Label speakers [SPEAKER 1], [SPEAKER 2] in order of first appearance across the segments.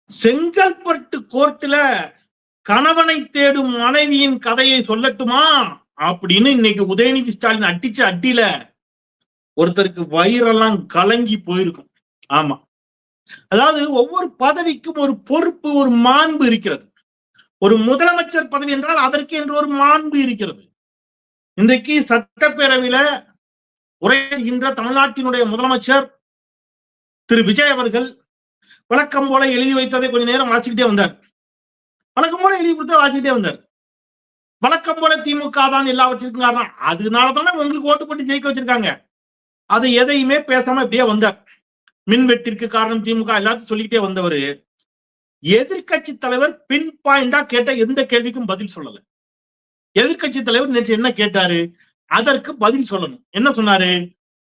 [SPEAKER 1] செங்கல்பட்டு கோர்ட்டுல கணவனை தேடும் மனைவியின் கதையை சொல்லட்டுமா அப்படின்னு இன்னைக்கு உதயநிதி ஸ்டாலின் அடிச்ச அடியில ஒருத்தருக்கு வயிறெல்லாம் கலங்கி போயிருக்கும். ஆமா, அதாவது ஒவ்வொரு பதவிக்கும் ஒரு பொறுப்பு, ஒரு மாண்பு இருக்கிறது. ஒரு முதலமைச்சர் பதவி என்றால் அதற்கு என்று ஒரு மாண்பு இருக்கிறது. இன்றைக்கு சட்டப்பேரவையில உரை செய்கின்ற தமிழ்நாட்டினுடைய முதலமைச்சர் திரு விஜய் அவர்கள் வழக்கம் போல எழுதி வைத்ததை கொஞ்ச நேரம் வாசிக்கிட்டே வந்தார். வழக்கம் போல எழுதி கொடுத்தா வாசிக்கிட்டே வந்தார். வழக்கம் போல திமுக தான் எல்லாவற்றிற்கும் காரணம், அதனாலதானே உங்களுக்கு ஓட்டு போட்டு ஜெயிக்க வச்சிருக்காங்க. அது எதையுமே பேசாம இப்படியே வந்தார். மின்வெட்டிற்கு காரணம் திமுக எல்லாத்தையும் சொல்லிக்கிட்டே வந்தவர் எதிர்கட்சி தலைவர் பின் பாயிண்டா கேட்ட எந்த கேள்விக்கும் பதில் சொல்லல. எதிர்கட்சி தலைவர் நேற்று என்ன கேட்டாரு, அதற்கு பதில் சொல்லணும். என்ன சொன்னாரு,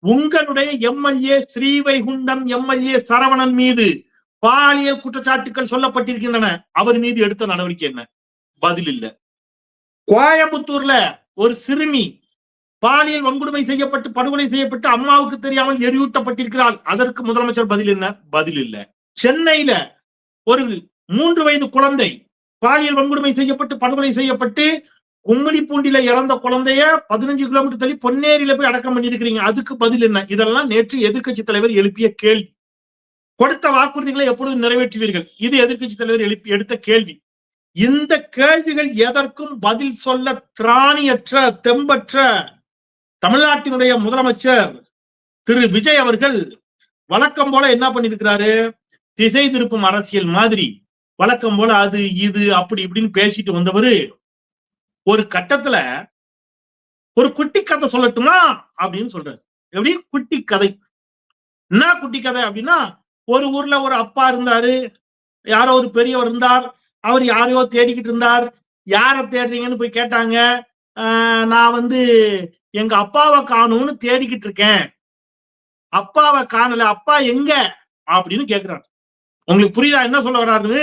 [SPEAKER 1] உங்களுடைய எம்எல்ஏ ஸ்ரீவைகுண்டம் எம்எல்ஏ சரவணன் மீது பாலியல் குற்றச்சாட்டுகள் சொல்லப்பட்டிருக்கின்றன, அவர் மீது எடுத்த நடவடிக்கை என்ன? பதில் இல்ல. கோயம்புத்தூர்ல ஒரு சிறுமி பாலியல் வன்கொடுமை செய்யப்பட்டு படுகொலை செய்யப்பட்டு அம்மாவுக்கு தெரியாமல் எரியூட்டப்பட்டிருக்கிறாள், அதற்கு முதலமைச்சர் பதில் என்ன? பதில் இல்ல. சென்னையில ஒரு 3 வயது குழந்தை பாலியல் வன்கொடுமை செய்யப்பட்டு படுகொலை செய்யப்பட்டு கும்மிடிப்பூண்டில இறந்த குழந்தைய 15 கிலோமீட்டர் தள்ளி பொன்னேரியில போய் அடக்கம் பண்ணிருக்கிறீங்க, அதுக்கு பதில் என்ன? இதெல்லாம் நேற்று எதிர்கட்சி தலைவர் எழுப்பிய கேள்வி. கொடுத்த வாக்குறுதிகளை எப்பொழுது நிறைவேற்றுவீர்கள்? இது எதிர்கட்சி தலைவர் எடுத்த கேள்வி. இந்த கேள்விகள் எதற்கும் பதில் சொல்ல திராணியற்ற தெம்பற்ற தமிழ்நாட்டினுடைய முதலமைச்சர் திரு விஜய் அவர்கள் வழக்கம் போல என்ன பண்ணிருக்கிறாரு, திசை திருப்பும் அரசியல் மாதிரி வழக்கம் போல அது இது அப்படி இப்படின்னு பேசிட்டு வந்தவரு ஒரு கட்டத்துல ஒரு குட்டி கதை சொல்லட்டுமா அப்படின்னு சொல்றாரு. எப்படி குட்டி கதை? என்ன குட்டி கதை அப்படின்னா, ஒரு ஊர்ல ஒரு அப்பா இருந்தாரு, யாரோ ஒரு பெரியவர் இருந்தார், அவர் யாரையோ தேடிக்கிட்டு இருந்தார். யார தேடுறீங்கன்னு போய் கேட்டாங்க. நான் எங்க அப்பாவை காணும்னு தேடிக்கிட்டு இருக்கேன், அப்பாவை காணல, அப்பா எங்க அப்படின்னு கேட்கிறார். உங்களுக்கு புரியுதா என்ன சொல்ல வர்றாரு?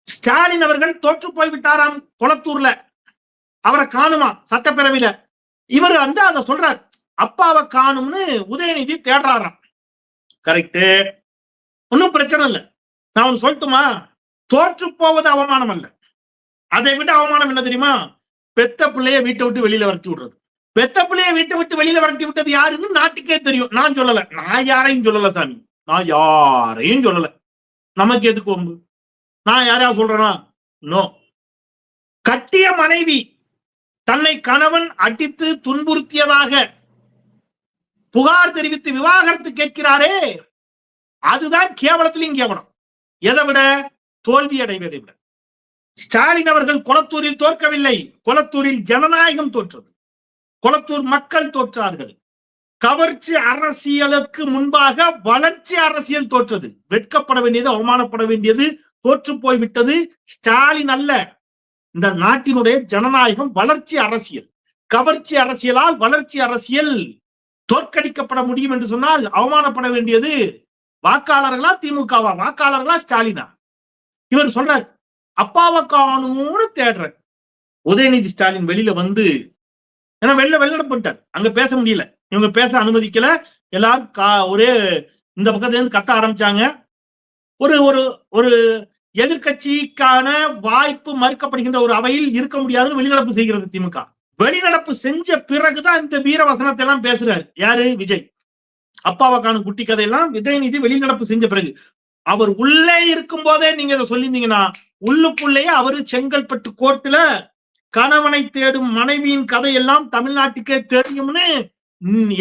[SPEAKER 1] ஸ்டாலின் அவர்கள் தோற்று போய்விட்டாராம் கொளத்தூர்ல, அவரை காணுமா சட்டப்பேரவையில. இவர் அதை சொல்றார், அப்பாவை காணும்னு உதயநிதி தேடுறாராம். கரெக்டு, ஒன்னும் பிரச்சனை இல்லை. நான் ஒன்னு சொல்லட்டுமா, தோற்று போவது அவமானம் அல்ல, அதை விட அவமானம் என்ன தெரியுமா? பெத்த பிள்ளைய வீட்டை விட்டு வெளியில வரட்டி விடுறது. பெத்த பிள்ளைய வீட்டை விட்டு வெளியில வரட்டி விட்டது யாருன்னு நாட்டுக்கே தெரியும். நான் சொல்லல, நான் யாரையும் சொல்லல சாமி, நான் யாரையும் சொல்லல. நமக்கு எதுக்கு ஒம்பு? நான் யாரையா சொல்றேனா? நோ. கட்டிய மனைவி தன்னை கணவன் அடித்து துன்புறுத்தியதாக புகார் தெரிவித்து விவாகரத்து கேட்கிறாரே, அதுதான் கேவலத்திலும் கேவலம். எதை விட? தோல்வி அடைவதை விட. ஸ்டாலின் அவர்கள் கொளத்தூரில் தோற்கவில்லை, கொளத்தூரில் ஜனநாயகம் தோற்றது, கொளத்தூர் மக்கள் தோற்றார்கள். கவர்ச்சி அரசியலுக்கு முன்பாக வளர்ச்சி அரசியல் தோற்றது. வெட்கப்பட வேண்டியது, அவமானப்பட வேண்டியது தோற்று போய்விட்டது ஸ்டாலின் அல்ல, இந்த நாட்டினுடைய ஜனநாயகம். வளர்ச்சி அரசியல், கவர்ச்சி அரசியலால் வளர்ச்சி அரசியல் தோற்கடிக்கப்பட முடியும் என்று சொன்னால் அவமானப்பட வேண்டியது வாக்காளர்களா திமுகவா, வாக்காளர்களா ஸ்டாலினா? இவர் சொல்றார், அப்பாவை காணும்னு தேடுற. உதயநிதி ஸ்டாலின் வெளியில ஏன்னா வெளிநடப்பு பண்ணிட்டார், அங்க பேச முடியல, இவங்க பேச அனுமதிக்கல. எல்லாரும் ஒரே இந்த பக்கத்துல இருந்து கத்த ஆரம்பிச்சாங்க. ஒரு ஒரு ஒரு எதிர்கட்சிக்கான வாய்ப்பு மறுக்கப்படுகின்ற ஒரு அவையில் இருக்க முடியாதுன்னு வெளிநடப்பு செய்கிறது திமுக. வெளிநடப்பு செஞ்ச பிறகுதான் இந்த வீரவசனத்தை எல்லாம் பேசுறாரு. யாரு? விஜய். அப்பாவை காணும் குட்டி கதையெல்லாம் உதயநிதி வெளிநடப்பு செஞ்ச பிறகு. அவர் உள்ளே இருக்கும் போதே நீங்க இதை சொல்லியிருந்தீங்கன்னா, உள்ளுக்குள்ளேயே அவரு செங்கல்பட்டு கோர்ட்டுல கணவனை தேடும் மனைவியின் கதையெல்லாம் தமிழ்நாட்டுக்கே தெரியும்னு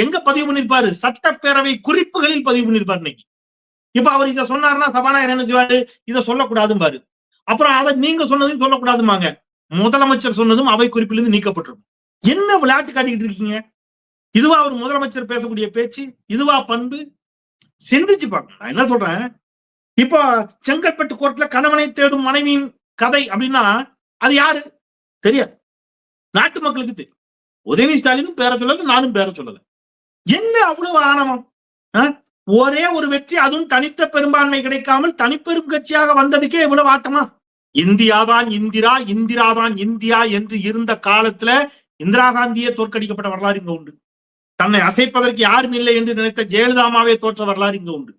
[SPEAKER 1] எங்க பதிவு பண்ணிருப்பாரு? சட்டப்பேரவை குறிப்புகளில் பதிவு பண்ணிருப்பாரு. இன்னைக்கு இப்ப அவர் இதை சொன்னாருன்னா சபாநாயகர் என்ன செய்வாரு? இதை சொல்லக்கூடாதும் பாரு. அப்புறம் அதை நீங்க சொன்னதையும் சொல்லக்கூடாதுமாங்க. முதலமைச்சர் சொன்னதும் அவை குறிப்பிலிருந்து நீக்கப்பட்டிருக்கும். என்ன விளையாட்டு காட்டிக்கிட்டு இருக்கீங்க? இதுவா ஒரு முதலமைச்சர் பேசக்கூடிய பேச்சு? இதுவா பண்பு? சிந்திச்சு பாருங்க. நான் என்ன சொல்றேன், இப்போ செங்கல்பட்டு கோர்ட்ல கணவனை தேடும் மனைவியின் கதை அப்படின்னா அது யாரு தெரியாது, நாட்டு மக்களுக்கு தெரியும். உதயநிதி ஸ்டாலினும் பேர சொல்லல, நானும் பேர சொல்லல. என்ன அவ்வளவு ஆணவம்? ஒரே ஒரு வெற்றி, அதுவும் தனித்த பெரும்பான்மை கிடைக்காமல் தனிப்பெரும் கட்சியாக வந்ததுக்கே இவ்வளவு ஆட்டமா? இந்தியாதான் இந்திரா, இந்திராதான் இந்தியா என்று இருந்த காலத்துல இந்திரா காந்தியே தோற்கடிக்கப்பட்ட வரலாறு இங்க உண்டு. தன்னை அசைப்பதற்கு யாரும் இல்லை என்று நினைத்த ஜெயலலிதாமாவே தோற்ற வரலாறு இங்க உண்டு.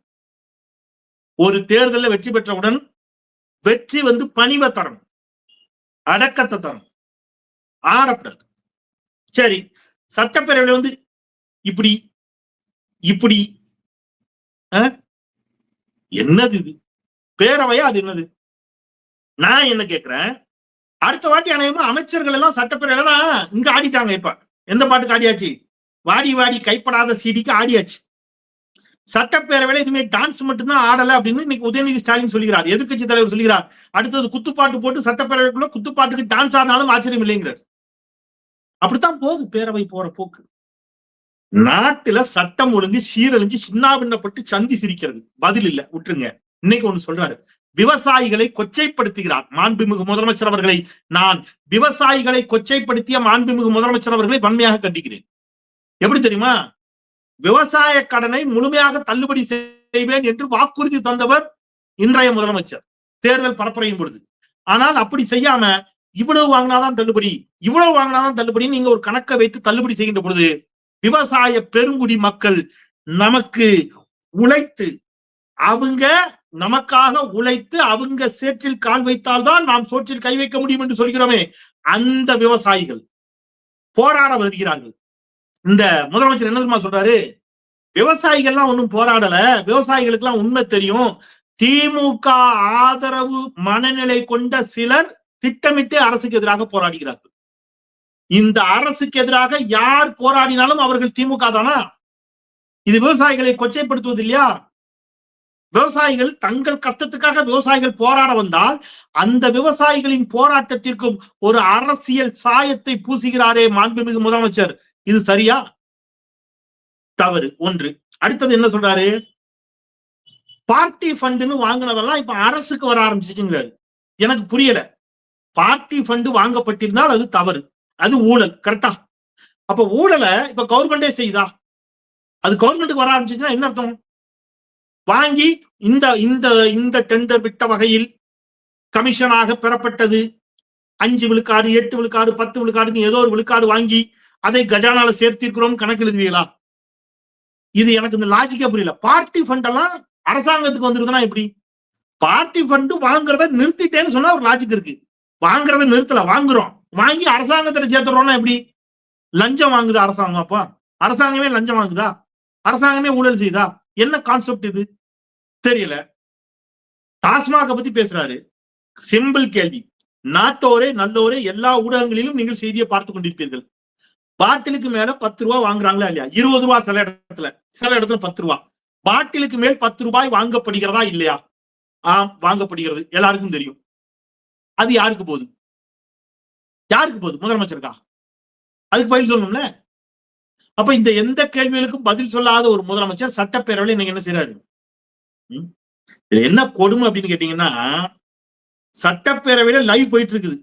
[SPEAKER 1] ஒரு தேர்தலில் வெற்றி பெற்றவுடன் வெற்றி பணிவை தரணும், அடக்கத்தை தரணும், ஆடப்படாது. சரி, சட்டப்பேரவையில இப்படி இப்படி என்னது இது? பேரவையா அது என்னது? நான் என்ன கேட்கிறேன், அடுத்த வாட்டி அநேகமா அமைச்சர்கள் எல்லாம் சட்டப்பேரவை இங்க ஆடிட்டாங்க. இப்ப எந்த பாட்டுக்கு ஆடியாச்சு? வாடி வாடி கைப்படாத சீடிக்கு ஆடியாச்சு. சட்டப்பேரவையில இனிமே டான்ஸ் மட்டும்தான் ஆடல அப்படின்னு இன்னைக்கு உதயநிதி ஸ்டாலின் சொல்லுகிறார், எதிர்கட்சி தலைவர் சொல்லுகிறார். அடுத்தது குத்துப்பாட்டு போட்டு சட்டப்பேரவைக்குள்ள குத்துப்பாட்டுக்கு டான்ஸ் ஆடினாலும் ஆச்சரியம் இல்லைங்கிறார். அப்படித்தான் போகுது பேரவை போற போக்கு. நாட்டுல சட்டம் ஒழுங்கு சீரழிஞ்சு சின்னாபின்னப்பட்டு சந்தி சிரிக்கிறது. பதில் இல்ல, விட்டுருங்க. இன்னைக்கு ஒண்ணு சொல்றாரு, விவசாயிகளை கொச்சைப்படுத்துகிறார் மாண்புமிகு முதலமைச்சர் அவர்களை. நான் விவசாயிகளை கொச்சைப்படுத்திய மாண்புமிகு முதலமைச்சர் அவர்களை வன்மையாக கண்டிக்கிறேன். எப்படி தெரியுமா? விவசாய கடனை முழுமையாக தள்ளுபடி செய்வேன் என்று வாக்குறுதி தந்தவர் இன்றைய முதலமைச்சர் தேர்தல் பரப்புரையும் பொழுது. ஆனால் அப்படி செய்யாம இவ்வளவு வாங்கினாதான் தள்ளுபடி, இவ்வளவு வாங்கினாதான் தள்ளுபடி நீங்க ஒரு கணக்கை வைத்து தள்ளுபடி செய்கின்ற பொழுது விவசாய பெருங்குடி மக்கள் நமக்கு உழைத்து, அவங்க நமக்காக உழைத்து அவங்க சேற்றில் கால் வைத்தால்தான் நாம் சோற்றில் கை வைக்க முடியும் என்று சொல்கிறோமே, அந்த விவசாயிகள் போராட வருகிறார்கள். இந்த முதலமைச்சர் என்ன தெரியுமா சொல்றாரு? விவசாயிகள்லாம் ஒன்னும் போராடல, விவசாயிகளுக்கு எல்லாம் உண்மை தெரியும். திமுக ஆதரவு மனநிலை கொண்ட சிலர் திட்டமிட்டு அரசுக்கு எதிராக போராடுகிறார்கள். இந்த அரசுக்கு எதிராக யார் போராடினாலும் அவர்கள் திமுக தானா? இது விவசாயிகளை கொச்சைப்படுத்துவது இல்லையா? விவசாயிகள் தங்கள் கஷ்டத்துக்காக விவசாயிகள் போராட வந்தால் அந்த விவசாயிகளின் போராட்டத்திற்கும் ஒரு அரசியல் சாயத்தை பூசுகிறாரே மாண்புமிகு முதலமைச்சர், இது சரியா? தவறு. ஒன்று. அடுத்தது என்ன சொல்றாரு? பார்ட்டி ஃபண்டுன்னு வாங்கினதெல்லாம் இப்ப அரசுக்கு வர ஆரம்பிச்சுங்கிறாரு. எனக்கு புரியல. பார்ட்டி ஃபண்டு வாங்கப்பட்டிருந்தால் அது தவறு, அது ஊழல். கரெக்டா? அப்ப ஊழலை இப்ப கவர்மெண்டே செய்தா? அது கவர்மெண்ட்டுக்கு வர ஆரம்பிச்சுன்னா என்ன அர்த்தம்? வாங்கி இந்த இந்த இந்த டெண்டர் விட்ட வகையில் கமிஷனாக பெறப்பட்டது 5 விழுக்காடு 8 விழுக்காடு 10 விழுக்காடுன்னு ஏதோ ஒரு விழுக்காடு வாங்கி அதை கஜானால சேர்த்திருக்கிறோம் கணக்கு எழுதுவீங்களா? இது எனக்கு இந்த லாஜிக்கே புரியல. பார்ட்டி ஃபண்ட் எல்லாம் அரசாங்கத்துக்கு வந்துருதுன்னா எப்படி? பார்ட்டி ஃபண்டு வாங்குறத நிறுத்திட்டேன்னு சொன்னா ஒரு லாஜிக் இருக்கு. வாங்குறத நிறுத்தல, வாங்குறோம், வாங்கி அரசாங்கத்துல சேர்த்துறோம்னா எப்படி? லஞ்சம் வாங்குது அரசாங்கம். அப்ப அரசாங்கமே லஞ்சம் வாங்குதா? அரசாங்கமே ஊழல் செய்தா? என்ன கான்செப்ட் இது தெரியல. டாஸ்மாக பத்தி பேசுறாரு. சிம்பிள் கேள்வி. நாட்டோரே நல்லோரே எல்லா ஊடகங்களிலும் நீங்கள் செய்தியை பார்த்து கொண்டிருப்பீர்கள். பாட்டிலுக்கு மேல 10 ரூபாய் வாங்குறாங்களா இல்லையா? 20 ரூபாய் சில இடத்துல 10 ரூபாய். பாட்டிலுக்கு மேல் 10 ரூபாய் வாங்கப்படுகிறதா இல்லையா? வாங்கப்படுகிறது, எல்லாருக்கும் தெரியும். அது யாருக்கு போகுது? யாருக்கு போகுது? முதலமைச்சருக்கா? அதுக்கு பதில் சொல்லணும்ல. அப்ப இந்த எந்த கேள்விகளுக்கும் பதில் சொல்லாத ஒரு முதலமைச்சர் சட்டப்பேரவையில் இன்னைக்கு என்ன செய்யறாரு? என்ன கொடுமை அப்படின்னு கேட்டீங்கன்னா, சட்டப்பேரவையில லைவ் போயிட்டு இருக்குது.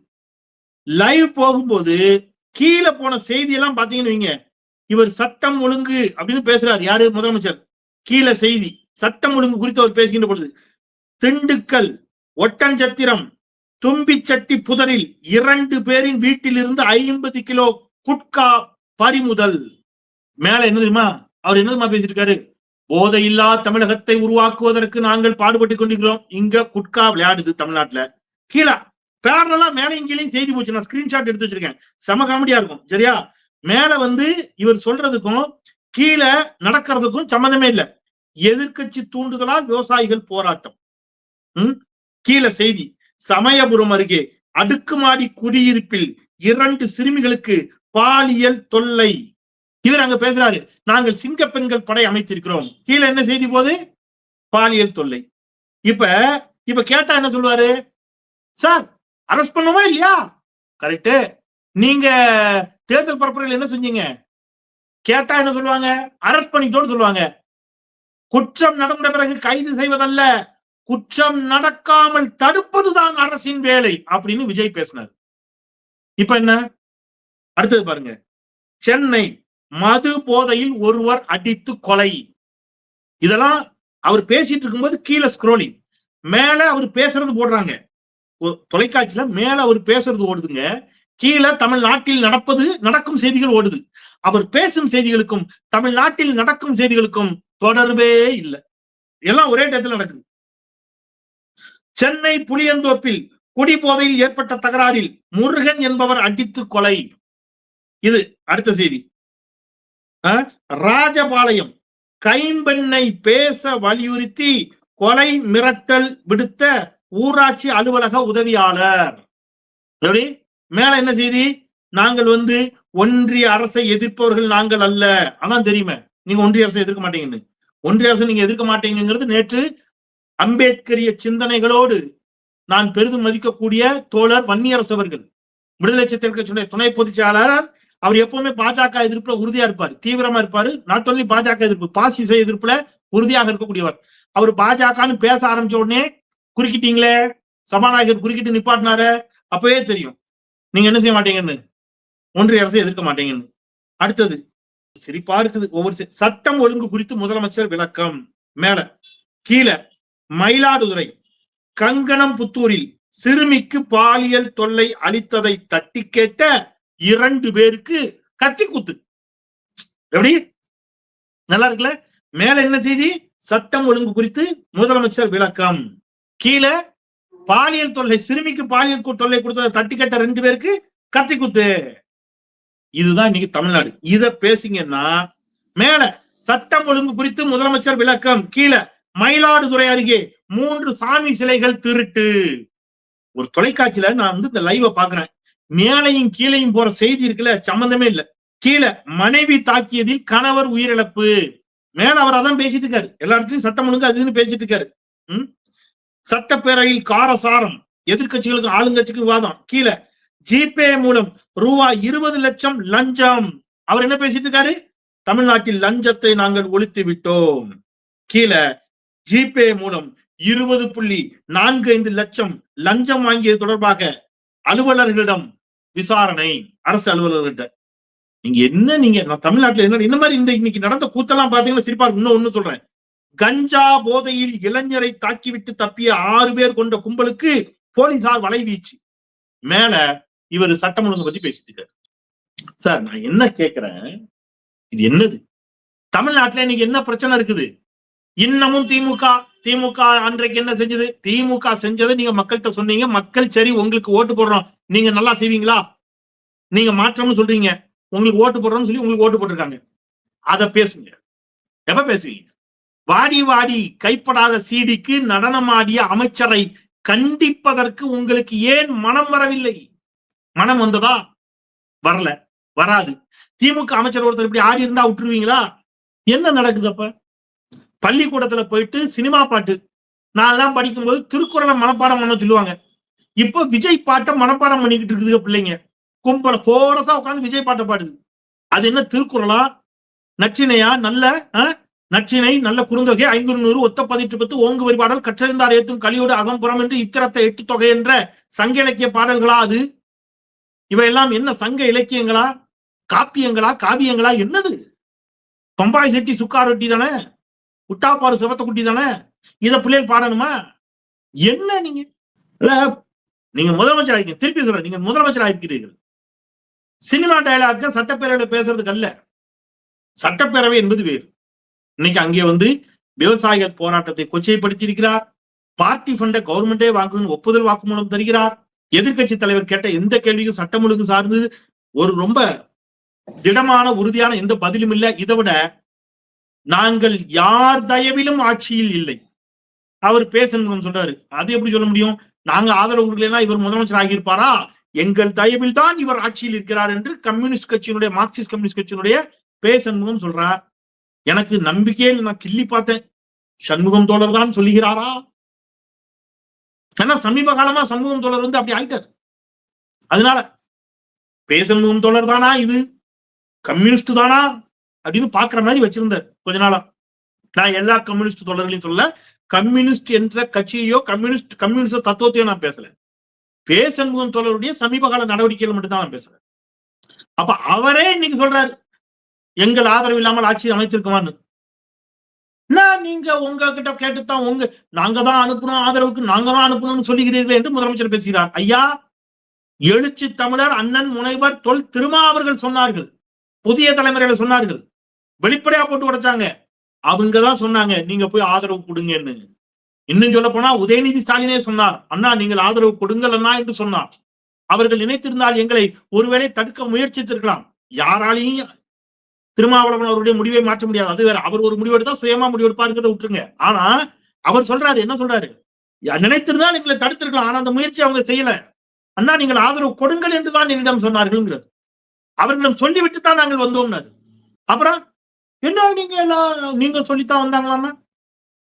[SPEAKER 1] லைவ் போகும்போது கீழே போன செய்தி எல்லாம் பாத்தீங்கன்னு வைங்க, இவர் சட்டம் ஒழுங்கு அப்படின்னு பேசுறாரு. யாரு? முதலமைச்சர். கீழே செய்தி சட்டம் ஒழுங்கு குறித்து அவர் பேசுகின்ற பொழுது, திண்டுக்கல் ஒட்டஞ்சத்திரம் தும்பிச்சட்டி புதரில் 2 பேரின் வீட்டில் இருந்து 50 கிலோ குட்கா பறிமுதல். மேல என்ன தெரியுமா அவர் என்ன தெரியுமா பேசியிருக்காரு? போதையில்லா தமிழகத்தை உருவாக்குவதற்கு நாங்கள் பாடுபட்டு கொண்டிருக்கிறோம். இங்க குட்கா விளையாடுது தமிழ்நாட்டுல. கீழே பேரலா மேல இங்கேயும் செய்தி போச்சு. நான் ஸ்கிரீன்ஷாட் எடுத்து வச்சிருக்கேன், செம காமெடியா இருக்கும். சரியா? மேல இவர் சொல்றதுக்கும் கீழே நடக்கிறதுக்கும் சம்மந்தமே இல்லை. எதிர்கட்சி தூண்டுதலால் விவசாயிகள் போராட்டம். கீழே செய்தி, சமயபுரம் அருகே அடுக்குமாடி குடியிருப்பில் 2 சிறுமிகளுக்கு பாலியல் தொல்லை. இவர் அங்க பேசுறாரு, நாங்கள் சிங்க பெண்கள் படை அமைத்திருக்கிறோம். கீழே என்ன செய்தி போது? பாலியல் தொல்லை. இப்ப கேட்டா என்ன சொல்லுவாரு? சார் அரெஸ்ட் பண்ணுமா இல்லையா? கரெக்ட். நீங்க தேர்தல் பரப்புரையில் என்ன செஞ்சீங்க? கேட்டா என்ன சொல்லுவாங்க? அரெஸ்ட் பண்ணிட்டோம்னு சொல்லுவாங்க. குற்றம் நடந்த பிறகு கைது செய்வதல்ல, குற்றம் நடக்காமல் தடுப்பதுதான் அரசின் வேலை அப்படின்னு விஜய் பேசினார். இப்ப என்ன அடுத்தது பாருங்க. சென்னை மது போதையில் ஒருவர் அடித்து கொலை. இதெல்லாம் அவர் பேசிட்டு இருக்கும்போது கீழே ஸ்க்ரோலிங் மேல அவர் பேசுறது போடுறாங்க. தொலைக்காட்சியில மேல அவர் பேசுறது ஓடுதுங்க, கீழே தமிழ்நாட்டில் நடக்கும் செய்திகள் ஓடுது. அவர் பேசும் செய்திகளுக்கும் தமிழ்நாட்டில் நடக்கும் செய்திகளுக்கும் தொடர்பே இல்லை. எல்லாம் ஒரே இடத்துல நடக்குது. சென்னை புளியந்தோப்பில் குடிபோதையில் ஏற்பட்ட தகராறில் முருகன் என்பவர் அடித்து கொலை. இது அடுத்த செய்தி. ராஜபாளையம் கைம்பெண்ணை பேச வலியுறுத்தி கொலை மிரட்டல் விடுத்த ஊராட்சி அலுவலக உதவியாளர். எப்படி மேல என்ன செய்தி? நாங்கள் ஒன்றிய அரசை எதிர்ப்பவர்கள் நாங்கள் அல்ல. அதான் தெரியுமே நீங்க ஒன்றிய அரசை எதிர்க்க மாட்டீங்கன்னு. ஒன்றிய அரசை நீங்க எதிர்க்க மாட்டீங்கிறது நேற்று அம்பேத்கரிய சிந்தனைகளோடு நான் பெரிதும் மதிக்கக்கூடிய தோழர் வன்னியரசு அவர்கள், விடுதலை சிறுத்தைகள் கட்சியுடைய துணை பொதுச் செயலாளர். அவர் எப்பவுமே பாஜக எதிர்ப்புல உறுதியா இருப்பாரு, தீவிரமா இருப்பாரு. நாட் ஒன்லி பாஜக எதிர்ப்பு, பாசிச எதிர்ப்புல உறுதியாக இருக்கக்கூடியவர். அவர் பாஜகன்னு பேச ஆரம்பிச்ச உடனே குறுக்கிட்டீங்களே, சபாநாயகர் குறுக்கிட்டு நிப்பாட்டினாரு, அப்பவே தெரியும் நீங்க என்ன செய்ய மாட்டீங்கன்னு, ஒன்றிய அரசை எதிர்க்க மாட்டீங்கன்னு. அடுத்தது சிரிப்பா இருக்குது. ஒவ்வொரு சட்டம் ஒழுங்கு குறித்து முதலமைச்சர் விளக்கம். மேல கீழே மயிலாடுதுறை கங்கணம் புத்தூரில் சிறுமிக்கு பாலியல் தொல்லை அளித்ததை தட்டி கேட்ட 2 பேருக்கு கத்தி குத்து. எப்படி நல்லா இருக்குல்ல? மேல என்ன செய்தி? சட்டம் ஒழுங்கு குறித்து முதலமைச்சர் விளக்கம். கீழே பாலியல் தொல்லை, சிறுமிக்கு பாலியல் தொல்லை கொடுத்ததை தட்டி கேட்ட 2 பேருக்கு கத்தி குத்து. இதுதான் இன்னைக்கு தமிழ்நாடு. இத பேசிங்கன்னா மேல சட்டம் ஒழுங்கு குறித்து முதலமைச்சர் விளக்கம், கீழே மயிலாடுதுறை அருகே 3 சாமி சிலைகள் திருட்டு. ஒரு தொலைக்காட்சியில நான் இந்த லைவ பாக்குறேன். மேலையும் கீழையும் போற செய்தி இருக்குல்ல, சம்பந்தமே இல்ல. கீழே மனைவி தாக்கியதில் கணவர் உயிரிழப்பு. மேல அவர் அதான் பேசிட்டு இருக்காரு. எல்லா இடத்துலயும் சட்டம் ஒழுங்கு அதுன்னு பேசிட்டு இருக்காரு. சட்டப்பேரவையில் காரசாரம், எதிர்கட்சிகளுக்கு ஆளுங்கட்சிக்கு விவாதம். கீழே ஜிபே மூலம் ரூபாய் 20 லட்சம் லஞ்சம். அவர் என்ன பேசிட்டு இருக்காரு? தமிழ்நாட்டில் லஞ்சத்தை நாங்கள் ஒழித்து விட்டோம். கீழே ஜிபே மூலம் 20.45 லட்சம் லஞ்சம் வாங்கியது தொடர்பாக அலுவலர்களிடம் விசாரணை, அரசு அலுவலர்கிட்ட. நீங்க நான் தமிழ்நாட்டுல என்ன இந்த மாதிரி இன்னைக்கு நடந்த கூத்தெல்லாம் பாத்தீங்கன்னா சிரிப்பா இருக்கு. இன்னொன்னு சொல்றேன். கஞ்சா போதையில் இளைஞரை தாக்கிவிட்டு தப்பிய 6 பேர் கொண்ட கும்பலுக்கு போலீசார் வலைவீச்சு. மேல இவர் சட்டம் ஒழுங்கு பத்தி பேசிட்டு இருக்காரு. சார் நான் என்ன கேட்கிறேன், இது என்னது? தமிழ்நாட்டுல இன்னைக்கு என்ன பிரச்சனை இருக்குது? இன்னமும் திமுக அன்றைக்கு என்ன செஞ்சது? திமுக செஞ்சதை நீங்க மக்கள்கிட்ட சொன்னீங்க. மக்கள் சரி உங்களுக்கு ஓட்டு போடுறோம், நீங்க நல்லா செய்வீங்களா, நீங்க மாற்றம்னு சொல்றீங்க, உங்களுக்கு ஓட்டு போடுறோம்னு சொல்லி உங்களுக்கு ஓட்டு போட்டிருக்காங்க. அத பேசுங்க. எப்ப பேசுவீங்க? வாடி வாடி கைப்படாத சீடிக்கு நடனமாடிய அமைச்சரை கண்டிப்பதற்கு உங்களுக்கு ஏன் மனம் வரவில்லை? மனம் வந்ததா? வரல, வராது. திமுக அமைச்சர் ஒருத்தர் இப்படி ஆடி இருந்தா விட்டுருவீங்களா? என்ன நடக்குது? அப்ப பள்ளிக்கூடத்துல போயிட்டு சினிமா பாட்டு நான் எல்லாம் படிக்கும்போது திருக்குறளை மனப்பாடம் பண்ண சொல்லுவாங்க. இப்ப விஜய் பாட்டை மனப்பாடம் பண்ணிக்கிட்டு இருக்குது பிள்ளைங்க. கும்பல கோரசா உட்காந்து விஜய் பாட்டை பாடுது. அது என்ன திருக்குறளா, நச்சினையா? நல்ல நச்சினை, நல்ல குறுந்தொகை, 500 ஒத்த 18 ஓங்கு வரிபாடல், கற்றறிந்தார் ஏத்தும் கலியோடு அகம்புறம் என்று இத்திரத்தை 8 தொகை என்ற சங்க இலக்கிய பாடல்களா? அது இவையெல்லாம் என்ன சங்க இலக்கியங்களா, காப்பியங்களா, காவியங்களா? என்னது? பம்பாய் செட்டி சுக்கா ரொட்டி தானே, உட்டாப்பாறு சிவத்த குட்டி தானே, இத பிள்ளைகள் பாடணுமா? என்ன நீங்க முதலமைச்சர் ஆயிருக்கீங்க. திருப்பி சொல்றேன், நீங்க முதலமைச்சர் ஆயிருக்கிறீர்கள். சினிமா டயலாக சட்டப்பேரவையில பேசுறதுக்கு அல்ல. சட்டப்பேரவை என்பது வேறு. இன்னைக்கு அங்கே விவசாயிகள் போராட்டத்தை கொச்சைப்படுத்தி இருக்கிறார். பார்ட்டி ஃபண்டை கவர்மெண்டே வாங்குன்னு ஒப்புதல் வாக்குமூலம் தருகிறார். எதிர்கட்சி தலைவர் கேட்ட எந்த கேள்விக்கும் சட்டம் ஒழுங்கு சார்ந்து ஒரு ரொம்ப திடமான உறுதியான எந்த பதிலும் இல்லை. இதை விட நாங்கள் யார் தயவிலும் ஆட்சியில் இல்லை அவர் பேசணும் சொல்றாரு. அது எப்படி சொல்ல முடியும்? நாங்க ஆதரவு கொடுக்கலன்னா இவர் முதலமைச்சர் ஆகியிருப்பாரா? எங்கள் தயவில் தான் இவர் ஆட்சியில் இருக்கிறார் என்று கம்யூனிஸ்ட் கட்சியினுடைய, மார்க்சிஸ்ட் கம்யூனிஸ்ட் கட்சியினுடைய பேசணும் சொல்றார். எனக்கு நம்பிக்கையில் நான் கிள்ளி பார்த்தேன். சண்முகம் தோழர் தான் சொல்லுகிறாரா? ஏன்னா சமீப காலமா சண்முகம் தோழர் அப்படி ஆயிட்டார். அதனால பேசணும் தோழர் தானா, இது கம்யூனிஸ்ட் தானா அப்படின்னு பாக்குற மாதிரி வச்சிருந்தார் கொஞ்ச நாளா. நான் எல்லா கம்யூனிஸ்ட் தோழர்களையும் சொல்ல, கம்யூனிஸ்ட் என்ற கட்சியையோ கம்யூனிஸ்ட் தத்துவத்தையோ நான் பேசல. பேசண்முகம் தோழருடைய சமீப கால நடவடிக்கைகள் மட்டும்தான் நான் பேசுறேன். அப்ப அவரே இன்னைக்கு சொல்றாரு எங்கள் ஆதரவு இல்லாமல் ஆட்சி அமைச்சிருக்குமான்னு. நீங்க உங்ககிட்ட கேட்டுத்தான் நாங்க தான் அனுப்பணும், ஆதரவுக்கு நாங்க தான் அனுப்பணும்னு சொல்லுகிறீர்கள் என்று முதலமைச்சர் பேசுகிறார். ஐயா, எழுச்சி தமிழர் அண்ணன் முனைவர் தொல் திருமாவர்கள் சொன்னார்கள், புதிய தலைமுறையில சொன்னார்கள், வெளிப்படையா போட்டு உடைச்சாங்க. அவங்கதான் சொன்னாங்க நீங்க போய் ஆதரவு கொடுங்கன்னு. இன்னும் சொல்ல போனா உதயநிதி ஸ்டாலினே சொன்னார், அண்ணா நீங்கள் ஆதரவு கொடுங்கள் அண்ணா என்று சொன்னார். அவர்கள் நினைத்திருந்தால் எங்களை ஒருவேளை தடுக்க முயற்சித்திருக்கலாம். யாராலையும் திருமாவளவன் அவருடைய முடிவை மாற்ற முடியாது. அது வேற. அவர் ஒரு முடிவெடுத்தா சுயமா முடிவெடுப்பாருங்கிறத விட்டுருங்க. ஆனா அவர் சொல்றாரு, என்ன சொல்றாரு, நினைத்திருந்தால் எங்களை தடுத்திருக்கலாம். ஆனா அந்த முயற்சி அவங்க செய்யல. அண்ணா நீங்கள் ஆதரவு கொடுங்கள் என்றுதான் என்னிடம் சொன்னார்கள். அவர்களிடம் சொல்லிவிட்டு தான் நாங்கள் வந்தோம்னாரு. அப்புறம் என்ன நீங்க சொல்லித்தான் வந்தாங்களாமா?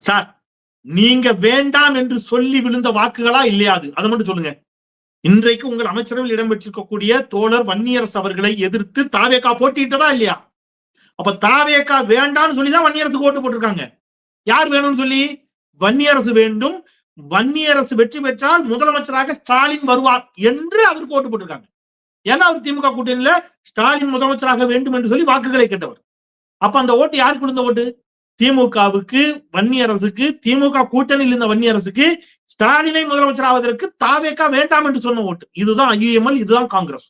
[SPEAKER 1] சார், நீங்க வேண்டாம் என்று சொல்லி விழுந்த வாக்குகளா இல்லையாது, அதை மட்டும் சொல்லுங்க. இன்றைக்கு உங்கள் அமைச்சரவையில் இடம்பெற்றிருக்கக்கூடிய தோழர் வன்னியரசு அவர்களை எதிர்த்து தாவேகா போட்டியிட்டதா இல்லையா? அப்ப தாவேகா வேண்டாம்னு சொல்லிதான் வன்னியரசுக்கு ஓட்டு போட்டிருக்காங்க. யார் வேணும்னு சொல்லி? வன்னியரசு வேண்டும், வன்னியரசு வெற்றி பெற்றால் முதலமைச்சராக ஸ்டாலின் வருவார் என்று அவருக்கு ஓட்டு போட்டிருக்காங்க. ஏன்னா அவர் திமுக கூட்டணியில ஸ்டாலின் முதலமைச்சராக வேண்டும் என்று சொல்லி வாக்குகளை கேட்டவர். அப்ப அந்த ஓட்டு யாருக்கு விழுந்த ஓட்டு? திமுகவுக்கு, வன்னியரசுக்கு, திமுக கூட்டணியில் இருந்த வன்னியரசுக்கு ஸ்டாலினை முதலமைச்சர் ஆவதற்கு தாவேகா வேண்டாம் என்று சொன்ன ஓட்டு. இதுதான் ஐயுஎம்எல், இதுதான் காங்கிரஸ்.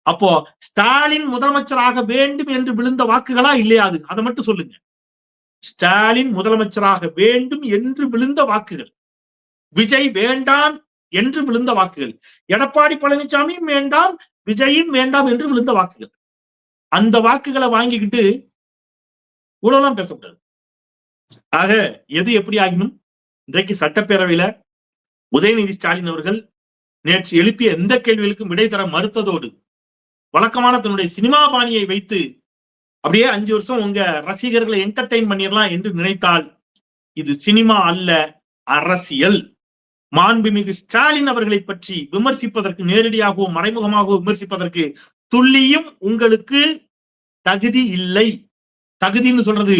[SPEAKER 1] அப்போ ஸ்டாலின் முதலமைச்சராக வேண்டும் என்று விழுந்த வாக்குகளா இல்லையாது, அதை மட்டும் சொல்லுங்க. ஸ்டாலின் முதலமைச்சராக வேண்டும் என்று விழுந்த வாக்குகள், விஜய் வேண்டாம் என்று விழுந்த வாக்குகள், எடப்பாடி பழனிசாமியும் வேண்டாம், விஜயும் வேண்டாம் என்று விழுந்த வாக்குகள். அந்த வாக்குகளை வாங்கிக்கிட்டு இவ்வளவுலாம் பேசப்பட்டது. ஆக எது எப்படி ஆகினும் இன்றைக்கு சட்டப்பேரவையில உதயநிதி ஸ்டாலின் அவர்கள் நேற்று எழுப்பிய எந்த கேள்விகளுக்கும் விடை தர மறுத்ததோடு வழக்கமான தன்னுடைய சினிமா பாணியை வைத்து அப்படியே 5 வருஷம் உங்க ரசிகர்களை என்டர்டெயின் பண்ணிடலாம் என்று நினைத்தால் இது சினிமா அல்ல, அரசியல். மாண்புமிகு ஸ்டாலின் அவர்களை பற்றி விமர்சிப்பதற்கு, நேரடியாகவோ மறைமுகமாகவோ விமர்சிப்பதற்கு துள்ளியும் உங்களுக்கு தகுதி இல்லை. தகுதின்னு சொல்றது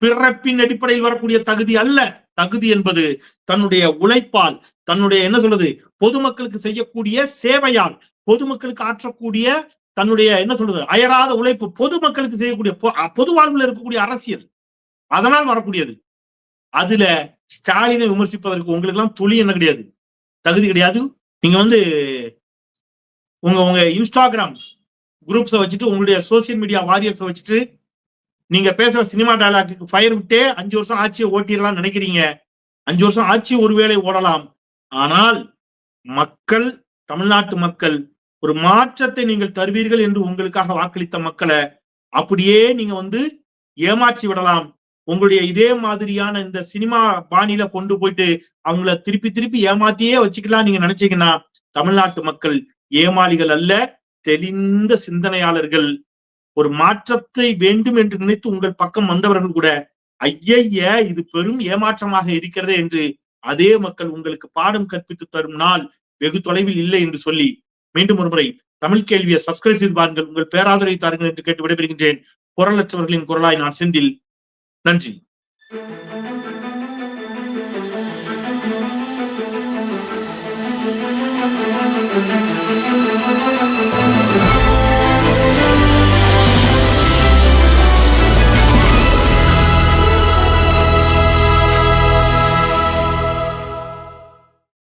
[SPEAKER 1] பிறப்பின் அடிப்படையில் வரக்கூடிய தகுதி அல்ல. தகுதி என்பது தன்னுடைய உழைப்பால், தன்னுடைய என்ன சொல்றது, பொதுமக்களுக்கு செய்யக்கூடிய சேவையால், பொதுமக்களுக்கு ஆற்றக்கூடிய தன்னுடைய என்ன சொல்றது அயராத உழைப்பு, பொதுமக்களுக்கு செய்யக்கூடிய பொது வாழ்வில் இருக்கக்கூடிய அரசியல், அதனால் வரக்கூடியது. அதுல ஸ்டாலினை விமர்சிப்பதற்கு உங்களுக்கு எல்லாம் துளி என்ன கிடையாது, தகுதி கிடையாது. நீங்க உங்க இன்ஸ்டாகிராம் குரூப்ஸை வச்சுட்டு, உங்களுடைய சோசியல் மீடியா வாரியர்ஸை வச்சுட்டு நீங்க பேசுற சினிமா டயலாக்கு ஃபயர் விட்டே 5 வருஷம் ஆட்சியை ஓட்டிடலாம் நினைக்கிறீங்க. 5 வருஷம் ஆட்சி ஒருவேளை ஓடலாம். ஆனால் மக்கள், தமிழ்நாட்டு மக்கள் ஒரு மாற்றத்தை நீங்கள் தருவீர்கள் என்று உங்களுக்காக வாக்களித்த மக்களை அப்படியே நீங்க ஏமாற்றி விடலாம். உங்களுடைய இதே மாதிரியான இந்த சினிமா பாணியில கொண்டு போயிட்டு அவங்கள திருப்பி திருப்பி ஏமாத்தியே வச்சுக்கலாம் நீங்க நினைச்சீங்கன்னா, தமிழ்நாட்டு மக்கள் ஏமாளிகள் அல்ல, தெளிந்த சிந்தனையாளர்கள். ஒரு மாற்றத்தை வேண்டும் என்று நினைத்து உங்கள் பக்கம் வந்தவர்கள் கூட ஐய இது பெரும் ஏமாற்றமாக இருக்கிறது என்று அதே மக்கள் உங்களுக்கு பாடம் கற்பித்து தரும் நாள் வெகு தொலைவில் இல்லை என்று சொல்லி மீண்டும் ஒரு முறை தமிழ் கேள்வியை சப்ஸ்கிரைப் செய்து பாருங்கள். உங்கள் பேராதரவை தாருங்கள் என்று கேட்டு விடைபெறுகின்றேன். குரலற்றவர்களின் குரலாய் நான் செந்தில். நன்றி.